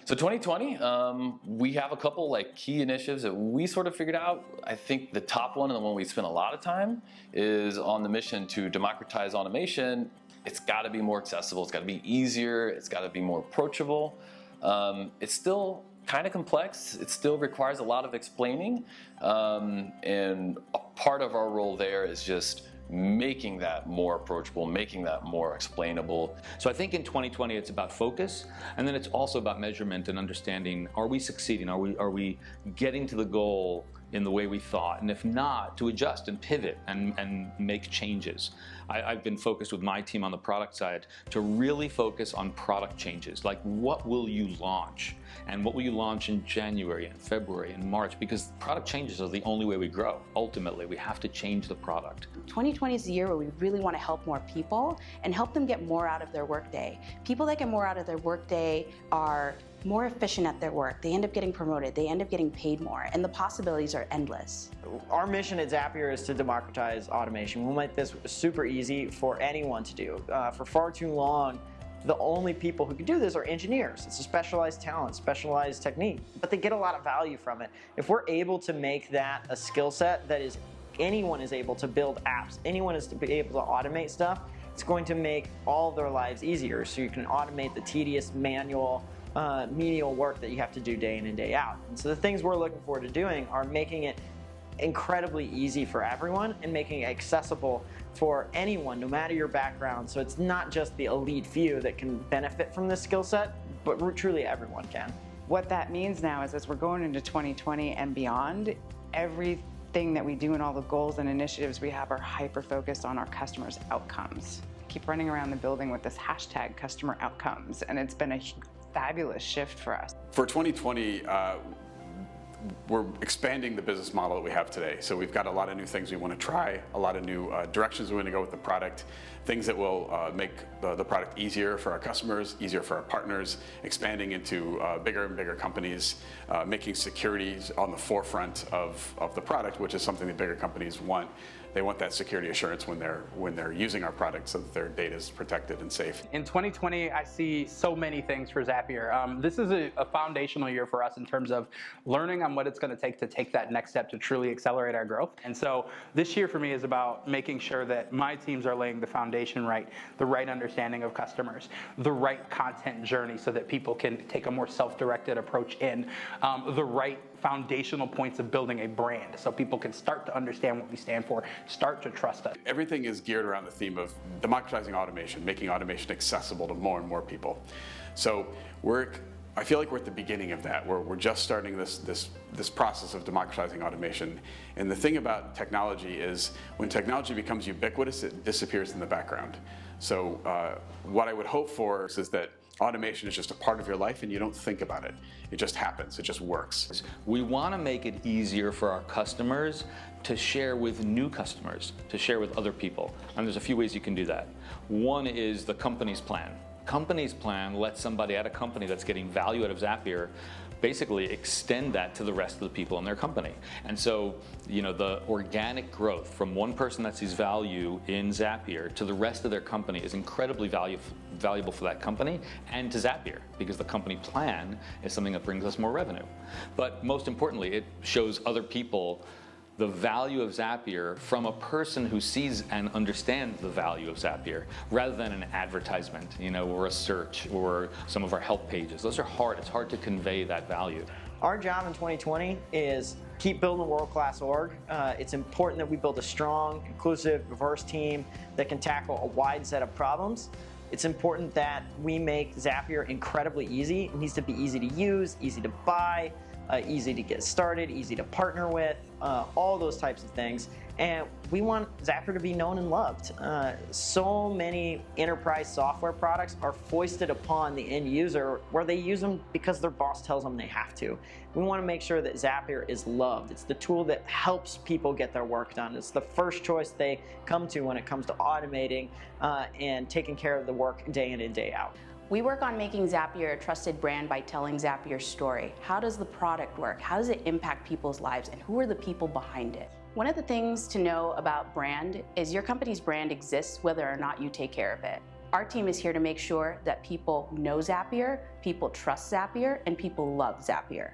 So 2020, we have a couple like key initiatives that we sort of figured out. I think the top one and the one we spent a lot of time is on the mission to democratize automation. It's got to be more accessible. It's got to be easier. It's got to be more approachable. It's still kind of complex. It still requires a lot of explaining. And a part of our role there is just making that more approachable, making that more explainable. So I think in 2020 it's about focus, and then it's also about measurement and understanding, are we succeeding? Are we getting to the goal in the way we thought? And if not, to adjust and pivot and make changes. I've been focused with my team on the product side to really focus on product changes, like what will you launch? And what will you launch in January and February and March? Because product changes are the only way we grow. Ultimately, we have to change the product. 2020 is the year where we really want to help more people and help them get more out of their workday. People that get more out of their workday are more efficient at their work. They end up getting promoted. They end up getting paid more, and the possibilities are endless. Our mission at Zapier is to democratize automation. We'll make this super easy for anyone to do. For far too long, the only people who can do this are engineers. It's a specialized talent, specialized technique, but they get a lot of value from it. If we're able to make that a skill set that is, anyone is able to build apps, anyone is to be able to automate stuff, it's going to make all of their lives easier. So you can automate the tedious manual menial work that you have to do day in and day out. And so the things we're looking forward to doing are making it incredibly easy for everyone and making it accessible for anyone, no matter your background. So it's not just the elite few that can benefit from this skill set, but truly everyone can. What that means now is as we're going into 2020 and beyond, everything that we do and all the goals and initiatives we have are hyper-focused on our customers' outcomes. I keep running around the building with this hashtag customer outcomes, and it's been a fabulous shift for us. For 2020, we're expanding the business model that we have today. So we've got a lot of new things we want to try, a lot of new directions we want to go with the product, things that will make the product easier for our customers, easier for our partners, expanding into bigger and bigger companies, making security on the forefront of the product, which is something that bigger companies want. They want that security assurance when they're using our product so that their data is protected and safe. In 2020, I see so many things for Zapier. This is a foundational year for us in terms of learning on what it's going to take that next step to truly accelerate our growth. And so this year for me is about making sure that my teams are laying the foundation right, the right understanding of customers, the right content journey so that people can take a more self-directed approach in, the right foundational points of building a brand so people can start to understand what we stand for, start to trust us. Everything is geared around the theme of democratizing automation, making automation accessible to more and more people. So I feel like we're at the beginning of that. We're just starting this process of democratizing automation. And the thing about technology is when technology becomes ubiquitous, it disappears in the background. So what I would hope for is that automation is just a part of your life and you don't think about it. It just happens, it just works. We want to make it easier for our customers to share with new customers, to share with other people. And there's a few ways you can do that. One is the company's plan. Company's plan lets somebody at a company that's getting value out of Zapier basically extend that to the rest of the people in their company. And so, the organic growth from one person that sees value in Zapier to the rest of their company is incredibly valuable for that company and to Zapier, because the company plan is something that brings us more revenue. But most importantly, it shows other people the value of Zapier from a person who sees and understands the value of Zapier, rather than an advertisement, or a search, or some of our help pages. Those are hard. It's hard to convey that value. Our job in 2020 is keep building a world-class org. It's important that we build a strong, inclusive, diverse team that can tackle a wide set of problems. It's important that we make Zapier incredibly easy. It needs to be easy to use, easy to buy, easy to get started, easy to partner with, all those types of things. And we want Zapier to be known and loved. So many enterprise software products are foisted upon the end user where they use them because their boss tells them they have to. We want to make sure that Zapier is loved. It's the tool that helps people get their work done. It's the first choice they come to when it comes to automating and taking care of the work day in and day out. We work on making Zapier a trusted brand by telling Zapier's story. How does the product work? How does it impact people's lives? And who are the people behind it? One of the things to know about brand is your company's brand exists whether or not you take care of it. Our team is here to make sure that people know Zapier, people trust Zapier, and people love Zapier.